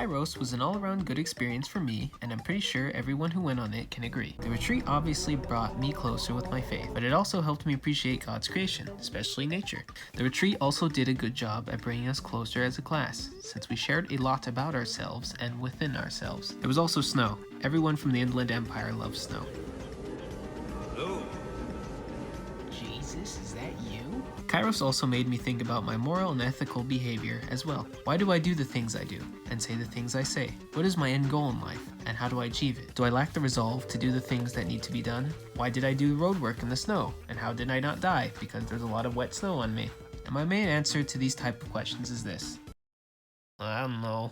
Kairos was an all-around good experience for me, and I'm pretty sure everyone who went on it can agree. The retreat obviously brought me closer with my faith, but it also helped me appreciate God's creation, especially nature. The retreat also did a good job at bringing us closer as a class, since we shared a lot about ourselves and within ourselves. There was also snow. Everyone from the Inland Empire loves snow. Hello. Jesus, is that you? Kairos also made me think about my moral and ethical behavior as well. Why do I do the things I do and say the things I say? What is my end goal in life and how do I achieve it? Do I lack the resolve to do the things that need to be done? Why did I do the road work in the snow and how did I not die? Because there's a lot of wet snow on me. And my main answer to these type of questions is this. I don't know.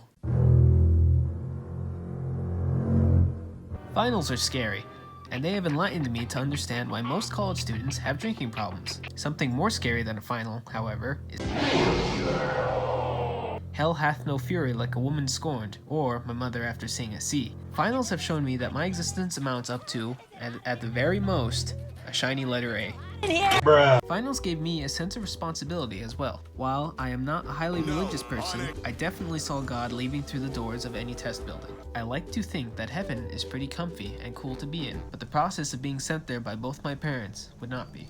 Finals are scary. And they have enlightened me to understand why most college students have drinking problems. Something more scary than a final, however, is hell hath no fury like a woman scorned, or my mother after seeing a sea. Finals have shown me that my existence amounts up to, at the very most, a shiny letter A. Bruh. Finals gave me a sense of responsibility as well. While I am not a highly religious person, I definitely saw God leaving through the doors of any test building. I like to think that heaven is pretty comfy and cool to be in, but the process of being sent there by both my parents would not be.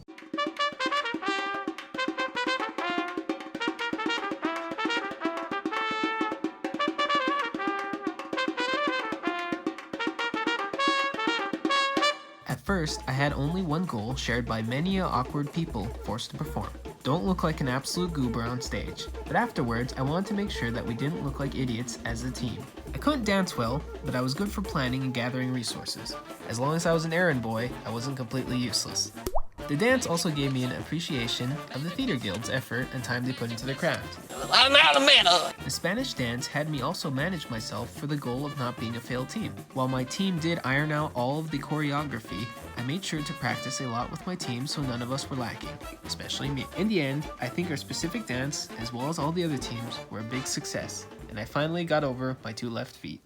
At first, I had only one goal shared by many awkward people forced to perform. Don't look like an absolute goober on stage. But afterwards, I wanted to make sure that we didn't look like idiots as a team. I couldn't dance well, but I was good for planning and gathering resources. As long as I was an errand boy, I wasn't completely useless. The dance also gave me an appreciation of the theater guild's effort and time they put into their craft. The Spanish dance had me also manage myself for the goal of not being a failed team. While my team did iron out all of the choreography, I made sure to practice a lot with my team so none of us were lacking, especially me. In the end, I think our specific dance, as well as all the other teams, were a big success, and I finally got over my 2 left feet.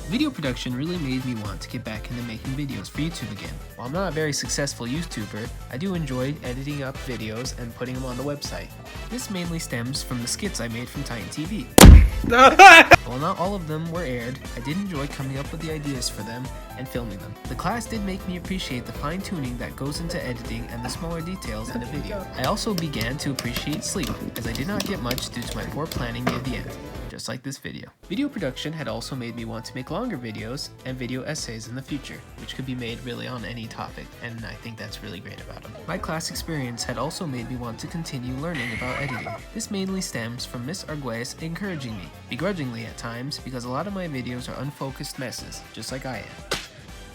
Video production really made me want to get back into making videos for YouTube again. While I'm not a very successful YouTuber, I do enjoy editing up videos and putting them on the website. This mainly stems from the skits I made from Titan TV. While not all of them were aired, I did enjoy coming up with the ideas for them and filming them. The class did make me appreciate the fine-tuning that goes into editing and the smaller details in a video. I also began to appreciate sleep, as I did not get much due to my poor planning near the end. Just like this video. Video production had also made me want to make longer videos and video essays in the future, which could be made really on any topic, and I think that's really great about them. My class experience had also made me want to continue learning about editing. This mainly stems from Miss Arguez encouraging me, begrudgingly at times, because a lot of my videos are unfocused messes, just like I am.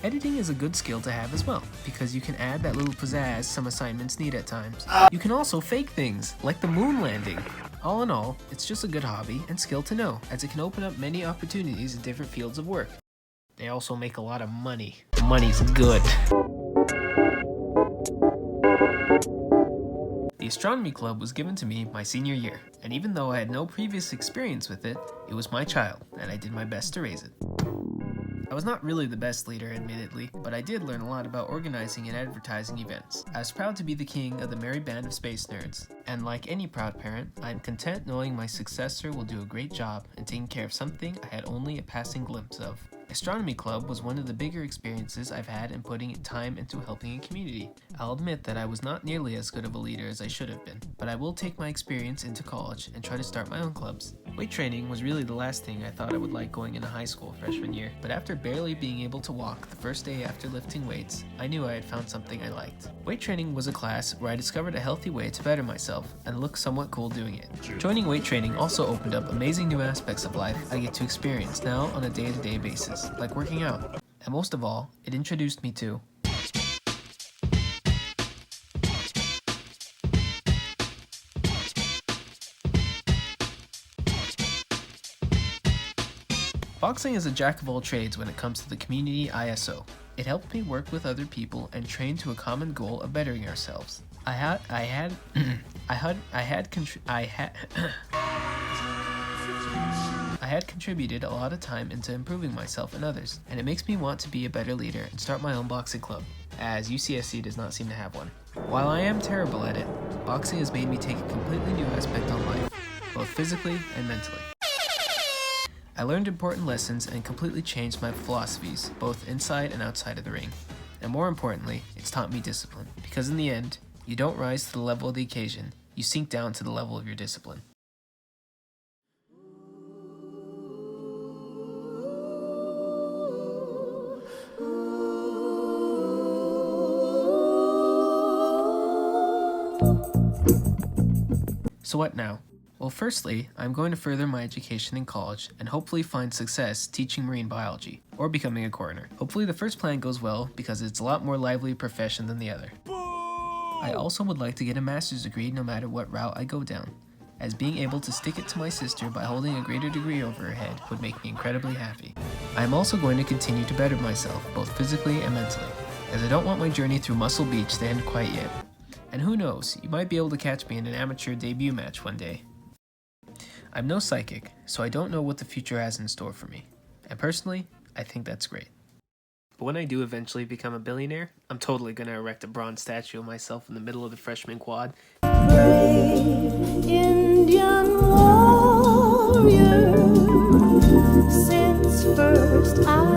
Editing is a good skill to have as well, because you can add that little pizzazz some assignments need at times. You can also fake things, like the moon landing. All in all, it's just a good hobby and skill to know, as it can open up many opportunities in different fields of work. They also make a lot of money. Money's good. The astronomy club was given to me my senior year, and even though I had no previous experience with it, it was my child, and I did my best to raise it. I was not really the best leader, admittedly, but I did learn a lot about organizing and advertising events. I was proud to be the king of the merry band of space nerds, and like any proud parent, I am content knowing my successor will do a great job in taking care of something I had only a passing glimpse of. Astronomy Club was one of the bigger experiences I've had in putting time into helping a community. I'll admit that I was not nearly as good of a leader as I should have been, but I will take my experience into college and try to start my own clubs. Weight training was really the last thing I thought I would like going into high school freshman year, but after barely being able to walk the first day after lifting weights, I knew I had found something I liked. Weight training was a class where I discovered a healthy way to better myself and look somewhat cool doing it. Joining weight training also opened up amazing new aspects of life I get to experience now on a day-to-day basis, like working out. And most of all, it introduced me to boxing is a jack of all trades when it comes to the community ISO. It helped me work with other people and train to a common goal of bettering ourselves. I had contributed a lot of time into improving myself and others, and it makes me want to be a better leader and start my own boxing club, as UCSC does not seem to have one. While I am terrible at it, boxing has made me take a completely new aspect on life, both physically and mentally. I learned important lessons and completely changed my philosophies, both inside and outside of the ring. And more importantly, it's taught me discipline, because in the end, you don't rise to the level of the occasion, you sink down to the level of your discipline. So what now? Well, firstly, I'm going to further my education in college and hopefully find success teaching marine biology, or becoming a coroner. Hopefully the first plan goes well because it's a lot more lively profession than the other. I also would like to get a master's degree no matter what route I go down, as being able to stick it to my sister by holding a greater degree over her head would make me incredibly happy. I am also going to continue to better myself, both physically and mentally, as I don't want my journey through Muscle Beach to end quite yet. And who knows, you might be able to catch me in an amateur debut match one day. I'm no psychic, so I don't know what the future has in store for me. And personally, I think that's great. But when I do eventually become a billionaire, I'm totally gonna erect a bronze statue of myself in the middle of the freshman quad. Brave Indian warrior, since first I